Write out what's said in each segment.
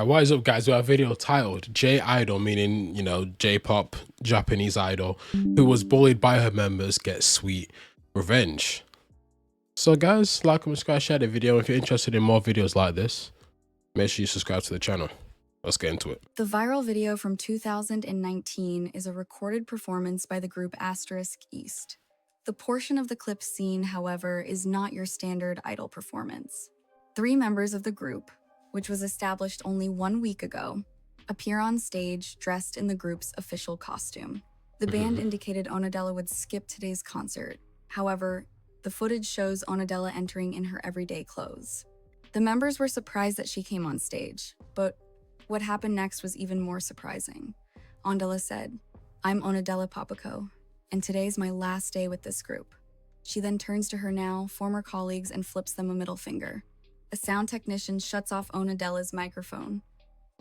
What is up, guys? We have a video titled J Idol, meaning, J-pop Japanese idol, who was bullied by her members gets sweet revenge. So guys, like, comment, subscribe, share the video. If you're interested in more videos like this, make sure you subscribe to the channel. Let's get into it. The viral video from 2019 is a recorded performance by the group *East. The portion of the clip seen, however, is not your standard idol performance. 3 members of the group, which was established only 1 week ago, appear on stage dressed in the group's official costume. The band indicated Onodella would skip today's concert. However, the footage shows Onodella entering in her everyday clothes. The members were surprised that she came on stage, but what happened next was even more surprising. Onodella said, "I'm Onodella Papako, and today's my last day with this group." She then turns to her now former colleagues and flips them a middle finger. A sound technician shuts off Onodella's microphone,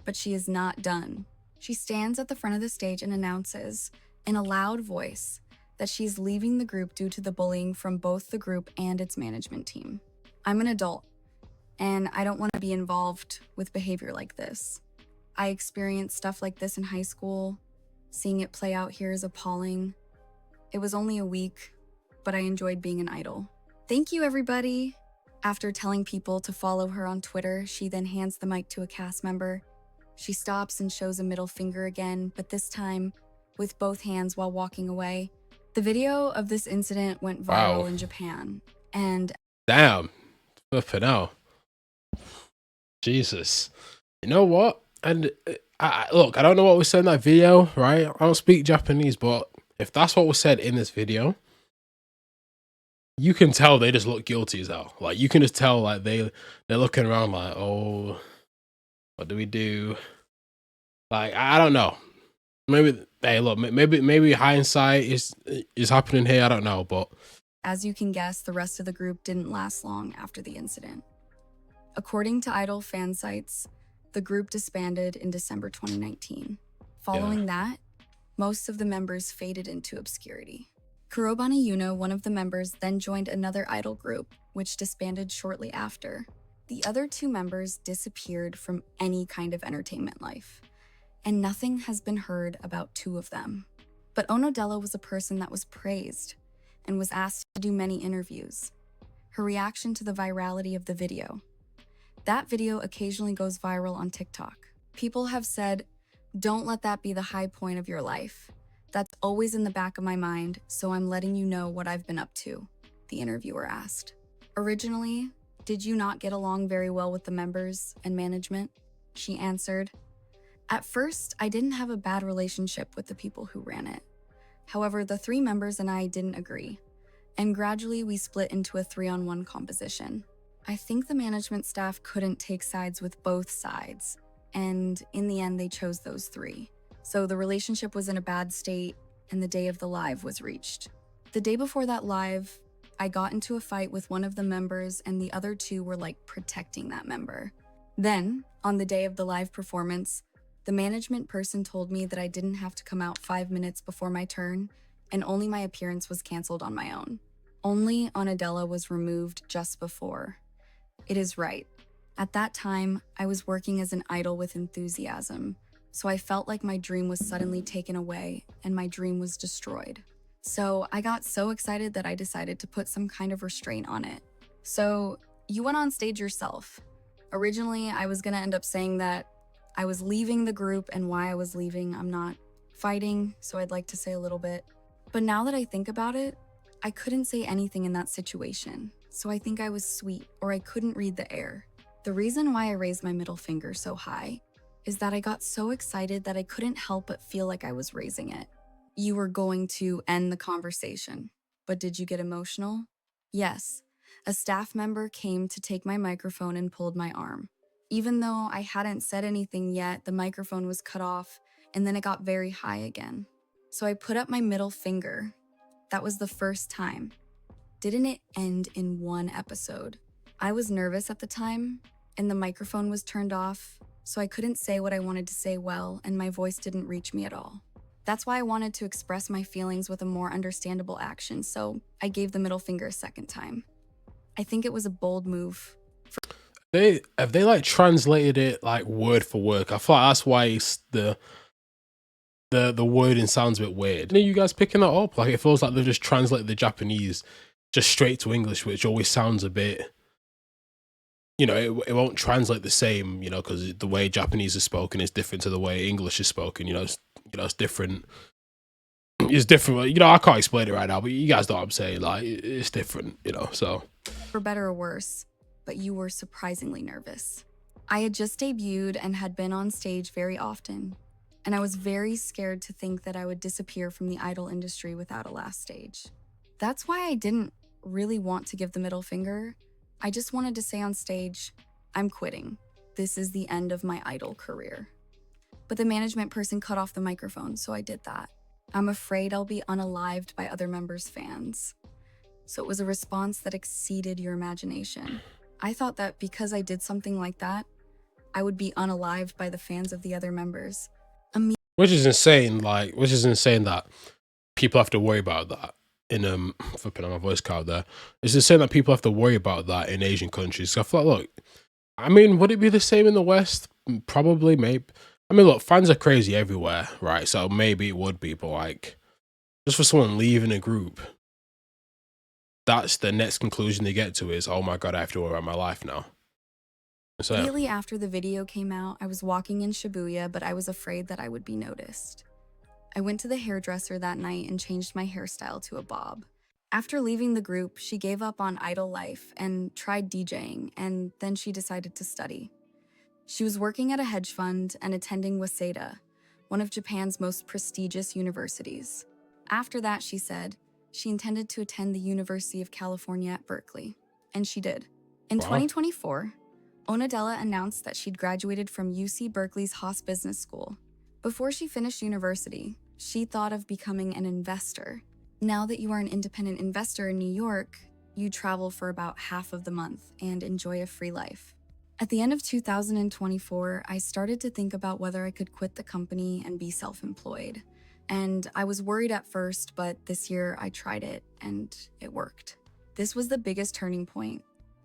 but she is not done. She stands at the front of the stage and announces, in a loud voice, that she's leaving the group due to the bullying from both the group and its management team. "I'm an adult, and I don't want to be involved with behavior like this. I experienced stuff like this in high school. Seeing it play out here is appalling. It was only a week, but I enjoyed being an idol. Thank you, everybody." After telling people to follow her on Twitter, she then hands the mic to a cast member. She stops and shows a middle finger again, but this time with both hands while walking away. The video of this incident went viral in Japan, and damn, flipping out. Jesus. You know what? And look, I don't know what was said in that video, right? I don't speak Japanese, but if that's what was said in this video, you can tell they just look guilty as hell. Like, you can just tell, like, they're looking around like, oh, what do we do? Like, I don't know. Maybe, hey, look, maybe hindsight is happening here. I don't know, but as you can guess, the rest of the group didn't last long after the incident. According to Idol fan sites, the group disbanded in December 2019. Following that, most of the members faded into obscurity. Kurobani Yuno, one of the members, then joined another idol group, which disbanded shortly after. The other 2 members disappeared from any kind of entertainment life, and nothing has been heard about 2 of them. But Onodella was a person that was praised and was asked to do many interviews. Her reaction to the virality of the video. That video occasionally goes viral on TikTok. People have said, "Don't let that be the high point of your life. That's always in the back of my mind, so I'm letting you know what I've been up to," the interviewer asked. Originally, "Did you not get along very well with the members and management?" She answered, "At first, I didn't have a bad relationship with the people who ran it. However, the 3 members and I didn't agree, and gradually we split into a 3-on-1 composition. I think the management staff couldn't take sides with both sides, and in the end, they chose those 3. So the relationship was in a bad state, and the day of the live was reached. The day before that live, I got into a fight with one of the members, and the other 2 were like protecting that member. Then, on the day of the live performance, the management person told me that I didn't have to come out 5 minutes before my turn, and only my appearance was canceled on my own. Only Onodella was removed just before. It is right. At that time, I was working as an idol with enthusiasm, so I felt like my dream was suddenly taken away and my dream was destroyed. So I got so excited that I decided to put some kind of restraint on it." So you went on stage yourself. Originally, I was gonna end up saying that I was leaving the group, and why I was leaving, I'm not fighting, so I'd like to say a little bit. But now that I think about it, I couldn't say anything in that situation, so I think I was sweet, or I couldn't read the air. The reason why I raised my middle finger so high is that I got so excited that I couldn't help but feel like I was raising it. You were going to end the conversation, but did you get emotional? Yes, a staff member came to take my microphone and pulled my arm. Even though I hadn't said anything yet, the microphone was cut off, and then it got very high again. So I put up my middle finger. That was the first time. Didn't it end in 1 episode? I was nervous at the time, and the microphone was turned off, so I couldn't say what I wanted to say well, and my voice didn't reach me at all. That's why I wanted to express my feelings with a more understandable action, so I gave the middle finger a second time. I think it was a bold move. They have they like translated it like word for word. I feel like that's why it's the wording sounds a bit weird. Are you guys picking that up? Like it feels like they've just translated the Japanese just straight to English, which always sounds a bit, you know, it won't translate the same, you know, because the way Japanese is spoken is different to the way English is spoken. It's different. It's different. You know, I can't explain it right now, but you guys know what I'm saying. Like it's different, you know. So For better or worse, but you were surprisingly nervous. I had just debuted and had been on stage very often, and I was very scared to think that I would disappear from the idol industry without a last stage. That's why I didn't really want to give the middle finger. I just wanted to say on stage, I'm quitting. This is the end of my idol career. But the management person cut off the microphone, so I did that. I'm afraid I'll be unalived by other members' fans. So it was a response that exceeded your imagination. I thought that because I did something like that, I would be unalived by the fans of the other members. which is insane. Like which is insane that people have to worry about that in flipping on my voice card there. It's insane that people have to worry about that in Asian countries. So I thought, look, I mean, would it be the same in the West? Probably, maybe. I mean, look, fans are crazy everywhere, right? So maybe it would be, but like, just for someone leaving a group, that's the next conclusion they get to is, oh my God, I have to worry about my life now. So, Immediately after the video came out, I was walking in Shibuya, but I was afraid that I would be noticed. I went to the hairdresser that night and changed my hairstyle to a bob. After leaving the group, she gave up on idol life and tried DJing, and then she decided to study. She was working at a hedge fund and attending Waseda, one of Japan's most prestigious universities. After that, she said, she intended to attend the University of California at Berkeley, and she did. In Wow. 2024, Onadella announced that she'd graduated from UC Berkeley's Haas Business School. Before she finished university, she thought of becoming an investor. Now that you are an independent investor in New York, you travel for about half of the month and enjoy a free life. At the end of 2024, I started to think about whether I could quit the company and be self-employed. And I was worried at first, but this year I tried it and it worked. This was the biggest turning point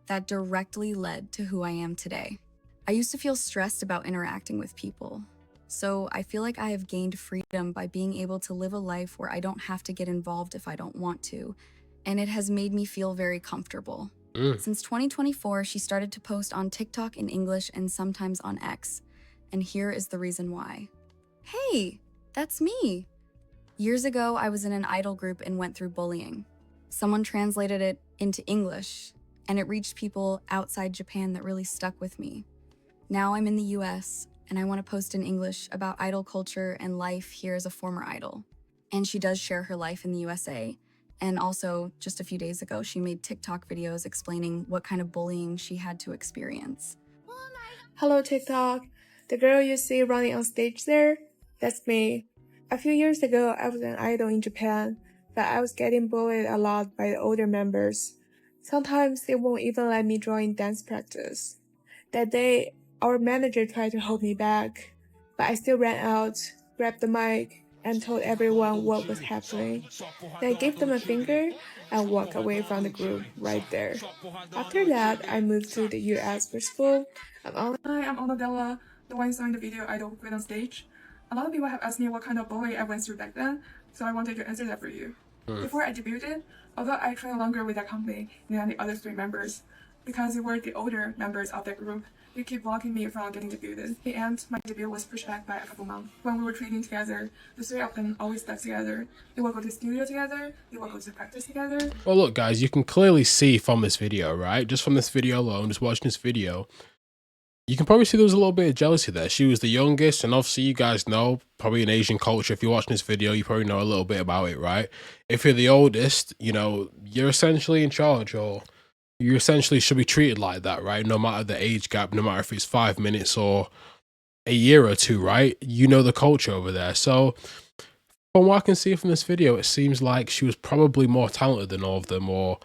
that directly led to who I am today. I used to feel stressed about interacting with people. So I feel like I have gained freedom by being able to live a life where I don't have to get involved if I don't want to. And it has made me feel very comfortable. Since 2024, she started to post on TikTok in English and sometimes on X. And here is the reason why. Hey, that's me. Years ago, I was in an idol group and went through bullying. Someone translated it into English, and it reached people outside Japan that really stuck with me. Now I'm in the US, and I want to post in English about idol culture and life here as a former idol. And she does share her life in the USA. And also, just a few days ago, she made TikTok videos explaining what kind of bullying she had to experience. Hello TikTok, the girl you see running on stage there, that's me. A few years ago, I was an idol in Japan, but I was getting bullied a lot by the older members. Sometimes they won't even let me join dance practice. That day, our manager tried to hold me back, but I still ran out, grabbed the mic, and told everyone what was happening. Then I gave them a finger and walked away from the group right there. After that, I moved to the US for school. Hi, I'm Onadella, the one you saw in the video Idol Quit on Stage. A lot of people have asked me what kind of bullying I went through back then, so I wanted to answer that for you. Before I debuted, although I trained longer with that company than the other 3 members, because they were the older members of that group, they keep blocking me from getting debuted. In the end, my debut was pushed back by a couple months. When we were training together, the 3 of them always stuck together. They will go to the studio together, they will go to practice together. Well, look, guys, you can clearly see from this video, right? Just from this video alone, just watching this video, you can probably see there was a little bit of jealousy there. She was the youngest, and obviously you guys know, probably in Asian culture, if you're watching this video, you probably know a little bit about it, right? If you're the oldest, you know, you're essentially in charge, or you essentially should be treated like that, right? No matter the age gap, no matter if it's 5 minutes or a year or 2, right? You know the culture over there. So from what I can see from this video, it seems like she was probably more talented than all of them, or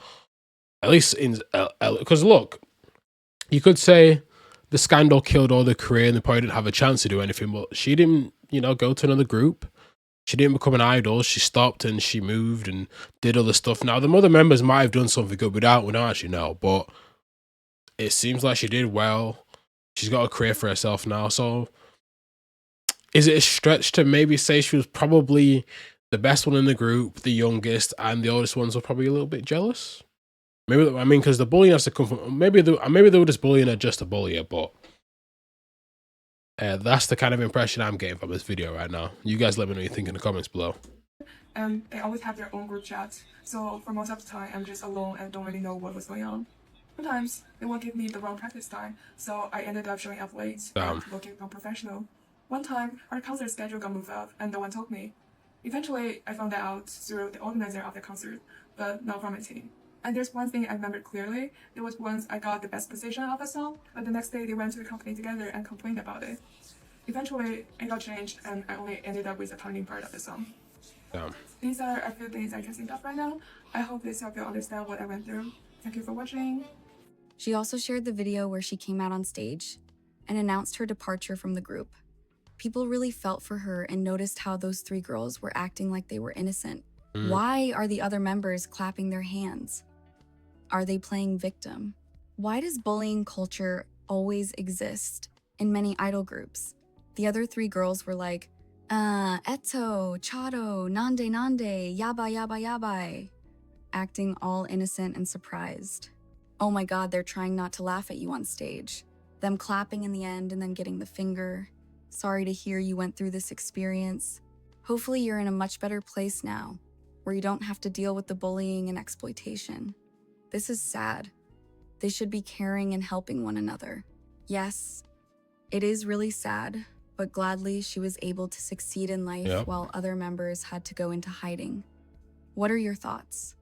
at least in, because look, you could say the scandal killed all their career and they probably didn't have a chance to do anything, but she didn't, you know, go to another group. She didn't become an idol. She stopped and she moved and did other stuff. Now, the other members might have done something good without, we don't actually know, but it seems like she did well. She's got a career for herself now. So is it a stretch to maybe say she was probably the best one in the group, the youngest, and the oldest ones were probably a little bit jealous? Maybe, I mean, because the bullying has to come from, maybe they were just bullying her just to bully her, but that's the kind of impression I'm getting from this video right now. You guys let me know what you think in the comments below. And they always have their own group chat, so for most of the time I'm just alone and don't really know what was going on. Sometimes they will give me the wrong practice time, so I ended up showing up late and looking unprofessional. One time, our concert schedule got moved up and no one told me. Eventually, I found that out through the organizer of the concert, but not from my team. And there's one thing I remember clearly. There was once I got the best position of a song, but the next day they went to the company together and complained about it. Eventually, it got changed and I only ended up with the turning part of the song. These are a few things I can think of right now. I hope this helped you understand what I went through. Thank you for watching. She also shared the video where she came out on stage and announced her departure from the group. People really felt for her and noticed how those 3 girls were acting like they were innocent. Why are the other members clapping their hands? Are they playing victim? Why does bullying culture always exist in many idol groups? The other 3 girls were like, eto, chado, nande nande, yaba yaba yabai, acting all innocent and surprised. Oh my god, they're trying not to laugh at you on stage. Them clapping in the end and then getting the finger. Sorry to hear you went through this experience. Hopefully you're in a much better place now, where you don't have to deal with the bullying and exploitation. This is sad. They should be caring and helping one another. Yes, it is really sad, but gladly she was able to succeed in life while other members had to go into hiding. What are your thoughts?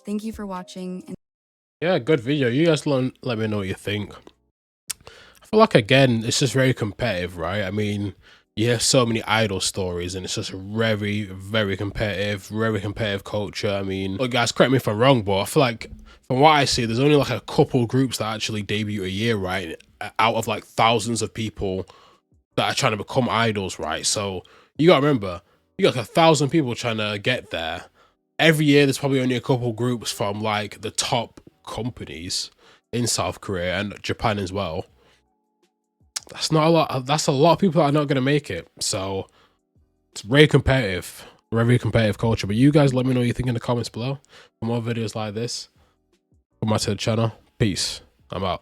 Thank you for watching. Yeah, good video. You guys let me know what you think. I feel like, again, it's just very competitive, right? I mean, you hear so many idol stories and it's just very, very competitive culture. I mean, look, guys, correct me if I'm wrong, but I feel like from what I see, there's only like a couple groups that actually debut a year, right? Out of like thousands of people that are trying to become idols, right? So you gotta remember, you got like 1,000 people trying to get there. Every year, there's probably only a couple groups from like the top companies in South Korea and Japan as well. That's not a lot. That's a lot of people that are not going to make it. So it's very competitive culture. But you guys let me know what you think in the comments below. For more videos like this, come back to the channel. Peace. I'm out.